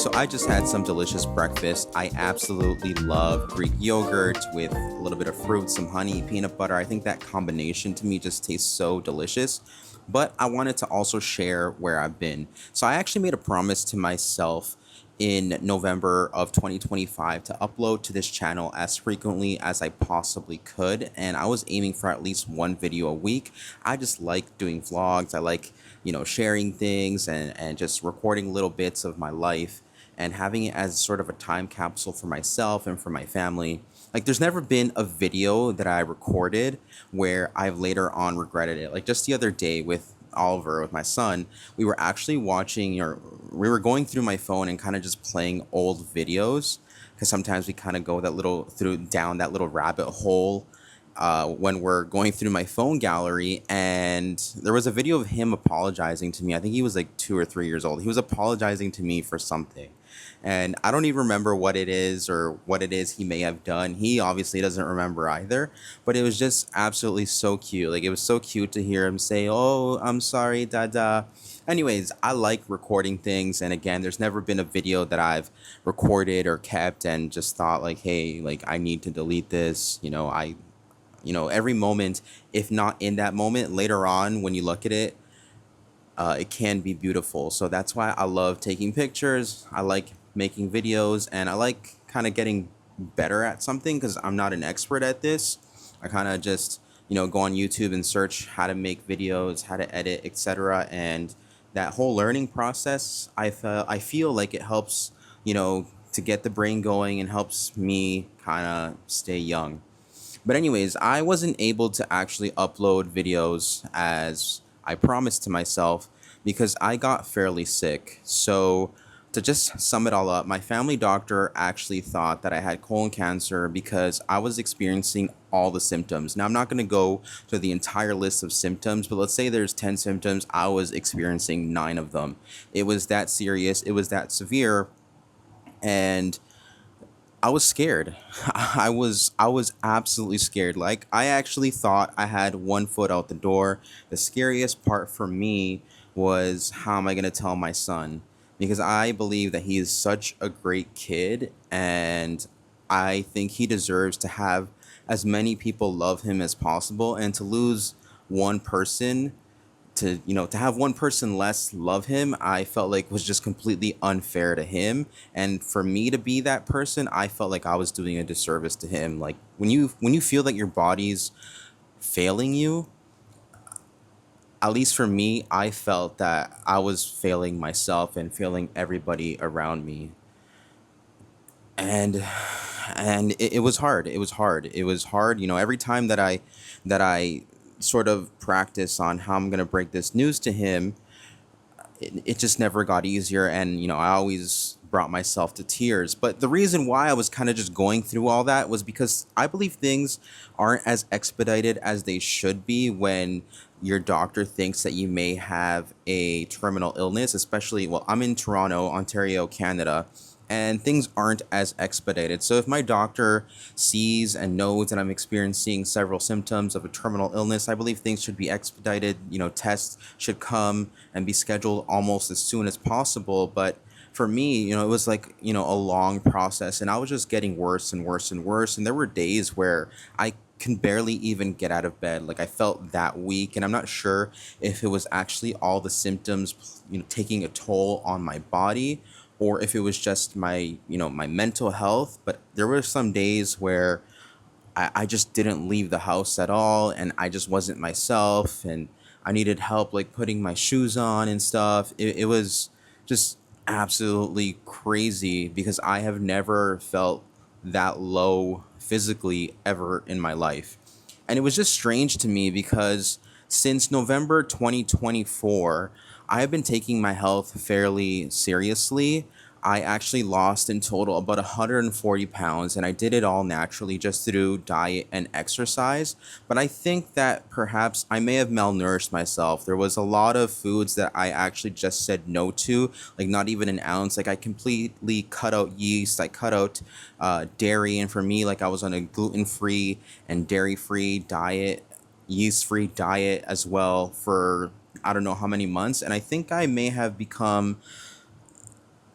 So I just had some delicious breakfast. I absolutely love Greek yogurt with a little bit of fruit, some honey, peanut butter. I think that combination to me just tastes so delicious. But I wanted to also share where I've been. So I actually made a promise to myself in November of 2025 to upload to this channel as frequently as I possibly could. And I was aiming for at least one video a week. I just like doing vlogs. I like, sharing things and just recording little bits of my life and having it as sort of a time capsule for myself and for my family. Like, there's never been a video that I recorded where I've later on regretted it. Like, just the other day with Oliver, with my son, we were actually watching, or we were going through my phone and kind of just playing old videos, because sometimes we kind of go that little through down that little rabbit hole when we're going through my phone gallery, and there was a video of him apologizing to me. I think he was like 2 or 3 years old. He was apologizing to me for something, and I don't even remember what it is or what it is he may have done. He obviously doesn't remember either, but it was just absolutely so cute. Like, it was so cute to hear him say, "Oh, I'm sorry, Dada." Anyways, I like recording things, and again, there's never been a video that I've recorded or kept and just thought like, "Hey, like, I need to delete this." Every moment, if not in that moment, later on when you look at it, it can be beautiful. So that's why I love taking pictures. I like making videos, and I like kind of getting better at something because I'm not an expert at this. I kind of just, go on YouTube and search how to make videos, how to edit, etc. And that whole learning process, I feel like it helps, to get the brain going and helps me kind of stay young. But anyways, I wasn't able to actually upload videos as I promised to myself because I got fairly sick. So to just sum it all up, my family doctor actually thought that I had colon cancer because I was experiencing all the symptoms. Now, I'm not going to go to the entire list of symptoms, but let's say there's 10 symptoms. I was experiencing 9 of them. It was that serious. It was that severe. And I was scared. I was absolutely scared. Like, I actually thought I had one foot out the door. The scariest part for me was, how am I going to tell my son? Because I believe that he is such a great kid, and I think he deserves to have as many people love him as possible, and to lose one person, to have one person less love him, I felt like was just completely unfair to him. And for me to be that person, I felt like I was doing a disservice to him. Like, when you feel that your body's failing you, at least for me, I felt that I was failing myself and failing everybody around me. And it was hard. It was hard. Every time that I sort of practice on how I'm gonna break this news to him, it just never got easier. And I always brought myself to tears. But the reason why I was kind of just going through all that was because I believe things aren't as expedited as they should be when your doctor thinks that you may have a terminal illness. Especially, well, I'm in Toronto, Ontario, Canada, and things aren't as expedited. So if my doctor sees and knows that I'm experiencing several symptoms of a terminal illness, I believe things should be expedited. Tests should come and be scheduled almost as soon as possible. But for me, it was like, a long process, and I was just getting worse and worse and worse. And there were days where I can barely even get out of bed. Like, I felt that weak, and I'm not sure if it was actually all the symptoms, taking a toll on my body, or if it was just my mental health. But there were some days where I just didn't leave the house at all, and I just wasn't myself, and I needed help, like putting my shoes on and stuff. It was just absolutely crazy because I have never felt that low physically ever in my life. And it was just strange to me because since November 2024, I have been taking my health fairly seriously. I actually lost in total about 140 pounds, and I did it all naturally just through diet and exercise. But I think that perhaps I may have malnourished myself. There was a lot of foods that I actually just said no to, like not even an ounce. Like, I completely cut out yeast, I cut out dairy, and for me, like, I was on a gluten-free and dairy-free diet, yeast-free diet as well for I don't know how many months. And I think I may have become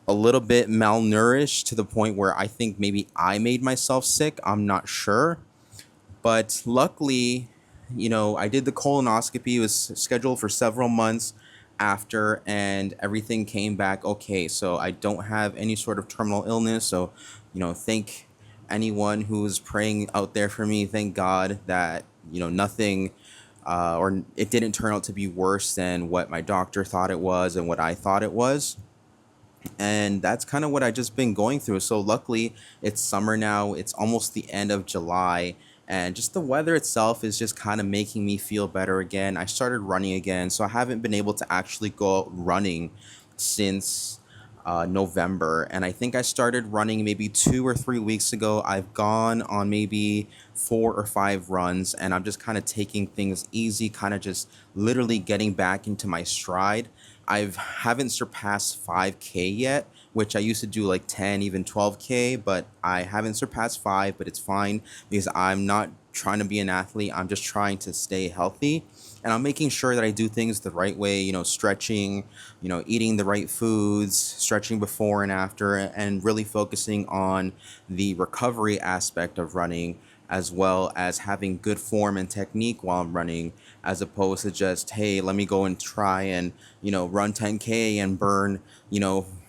a little bit malnourished to the point where I think maybe I made myself sick. I'm not sure. But luckily, I did the colonoscopy. It was scheduled for several months after, and everything came back okay. So I don't have any sort of terminal illness. So, thank anyone who's praying out there for me. Thank God that, nothing or it didn't turn out to be worse than what my doctor thought it was and what I thought it was. And that's kind of what I just been going through. So luckily, it's summer now. It's almost the end of July, and just the weather itself is just kind of making me feel better again. I started running again, so I haven't been able to actually go out running since November, and I think I started running maybe 2 or 3 weeks ago. I've gone on maybe 4 or 5 runs, and I'm just kind of taking things easy, kind of just literally getting back into my stride. I haven't surpassed 5K yet, which I used to do like 10, even 12K, but I haven't surpassed 5, but it's fine because I'm not trying to be an athlete. I'm just trying to stay healthy. And I'm making sure that I do things the right way, stretching, eating the right foods, stretching before and after, and really focusing on the recovery aspect of running, as well as having good form and technique while I'm running, as opposed to just, hey, let me go and try and, run 10K and burn,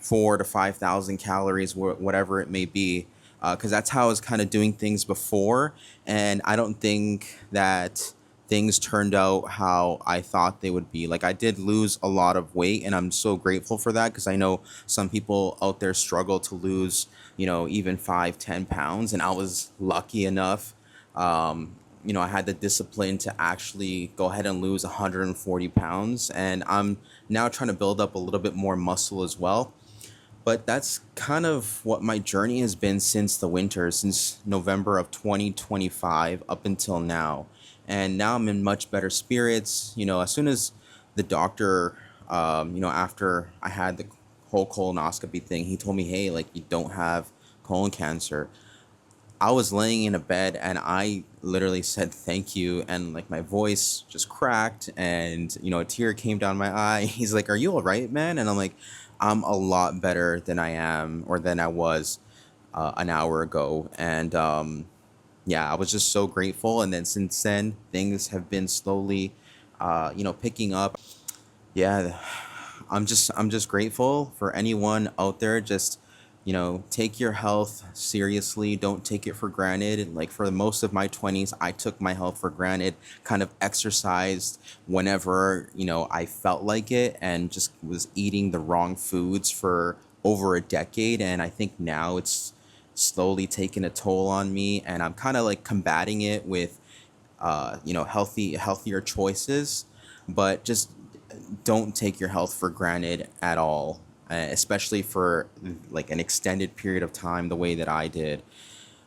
4 to 5,000 calories, whatever it may be. Because that's how I was kind of doing things before. And I don't think that things turned out how I thought they would be. Like, I did lose a lot of weight, and I'm so grateful for that because I know some people out there struggle to lose, even 5, 10 pounds. And I was lucky enough. I had the discipline to actually go ahead and lose 140 pounds. And I'm now trying to build up a little bit more muscle as well. But that's kind of what my journey has been since the winter, since November of 2025 up until now. And now I'm in much better spirits. As soon as the doctor, after I had the whole colonoscopy thing, he told me, hey, like, you don't have colon cancer. I was laying in a bed and I literally said thank you, and like my voice just cracked, and a tear came down my eye. He's like, "Are you all right, man?" And I'm like, "I'm a lot better than I am or than I was an hour ago." And yeah, I was just so grateful. And then since then, things have been slowly, picking up. Yeah, I'm just grateful for anyone out there. Just, take your health seriously. Don't take it for granted. Like, for most of my 20s, I took my health for granted, kind of exercised whenever, I felt like it, and just was eating the wrong foods for over a decade. And I think now it's slowly taking a toll on me, and I'm kind of like combating it with healthier choices. But just don't take your health for granted at all, especially for like an extended period of time, the way that I did.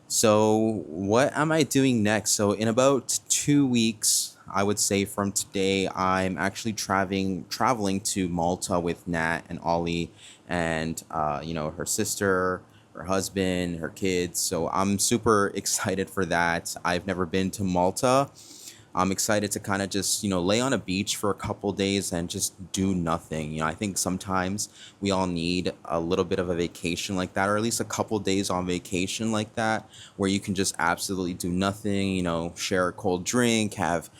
So, what am I doing next? So, in about 2 weeks, I would say from today, I'm actually traveling to Malta with Nat and Ollie, and her sister, her husband, her kids. So I'm super excited for that. I've never been to Malta. I'm excited to kind of just, lay on a beach for a couple days and just do nothing. I think sometimes we all need a little bit of a vacation like that, or at least a couple days on vacation like that, where you can just absolutely do nothing, share a cold drink, have,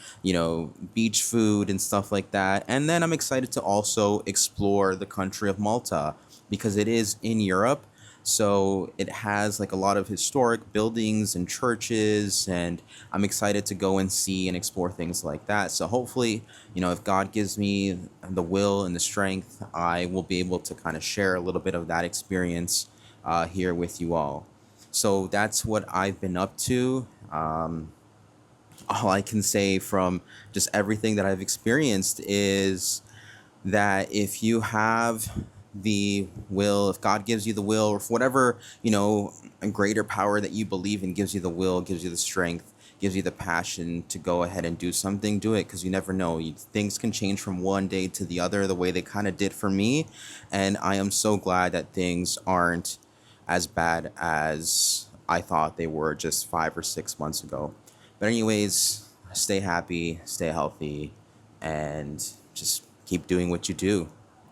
beach food and stuff like that. And then I'm excited to also explore the country of Malta because it is in Europe. So it has like a lot of historic buildings and churches, and I'm excited to go and see and explore things like that. So hopefully, if God gives me the will and the strength, I will be able to kind of share a little bit of that experience here with you all. So that's what I've been up to. All I can say from just everything that I've experienced is that if you have the will, if God gives you the will, or if whatever, a greater power that you believe in gives you the will, gives you the strength, gives you the passion to go ahead and do something, do it, because you never know. Things can change from one day to the other, the way they kind of did for me. And I am so glad that things aren't as bad as I thought they were just 5 or 6 months ago. But anyways, stay happy, stay healthy, and just keep doing what you do.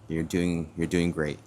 You're doing great.